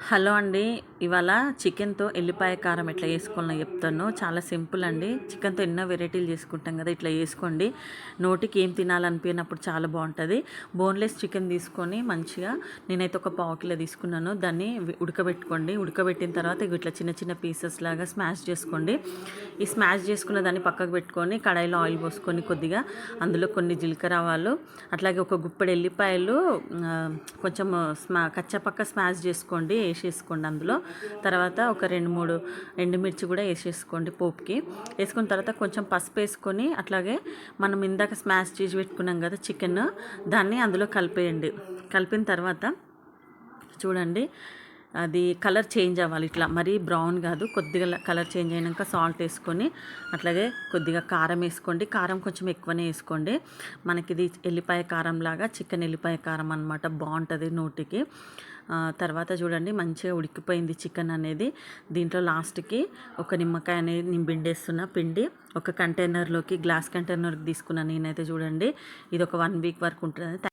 Hello అండి. ఇవాళ చికెన్‌తో ఎల్లిపాయ కారం ఎట్లా చేసుకోవాలో చెప్తాను. చాలా సింపుల్ అండి. చికెన్‌తో ఎన్నో వెరైటీలు చేసుకుంటాం కదా! ఇట్లా చేసుకోండి. నోటికి ఏం తినాలనిపినప్పుడు చాలా బాగుంటుంది. బోన్‌లెస్ చికెన్ తీసుకొని మంచిగా నేనైతే ఒక పావు కిలో తీసుకున్నాను. దాన్ని ఉడకబెట్టుకోండి. ఉడకబెట్టిన తర్వాత ఇట్లా చిన్న చిన్న పీసెస్ లాగా స్మాష్ చేసుకోండి. ఈ స్మాష్ చేసుకున్న దాన్ని పక్కకు పెట్టుకొని కడాయిలో ఆయిల్ పోసుకొని కొద్దిగా అందులో కొన్ని జీలకర్ర ఆవాలు, అట్లాగే ఒక గుప్పెడు ఎల్లిపాయలు కొంచెం కచ్చపక్క స్మాష్ చేసుకోండి, వేసేసుకోండి అందులో. తర్వాత ఒక 2-3 ఎండుమిర్చి కూడా వేసేసుకోండి పోపుకి. వేసుకున్న తర్వాత కొంచెం పసుపు వేసుకొని అట్లాగే మనం ఇందాక స్మాష్ చేసి పెట్టుకున్నాం కదా చికెన్, దాన్ని అందులో కలిపేయండి. కలిపిన తర్వాత చూడండి అది కలర్ చేంజ్ అవ్వాలి, ఇట్లా మరీ బ్రౌన్ కాదు, కొద్దిగా కలర్ చేంజ్ అయినాక సాల్ట్ వేసుకొని అట్లాగే కొద్దిగా కారం వేసుకోండి. కారం కొంచెం ఎక్కువనే వేసుకోండి. మనకి ఇది ఎల్లిపాయ కారం లాగా చికెన్ ఎల్లిపాయ కారం అనమాట, బాగుంటుంది నోటికి. తర్వాత చూడండి మంచిగా ఉడికిపోయింది చికెన్ అనేది. దీంట్లో లాస్ట్కి ఒక నిమ్మకాయ అనేది నేను పిండేస్తున్నా. పిండి ఒక కంటైనర్లోకి, గ్లాస్ కంటైనర్కి తీసుకున్నాను నేనైతే. చూడండి ఇది ఒక 1 వీక్ వరకు ఉంటుంది.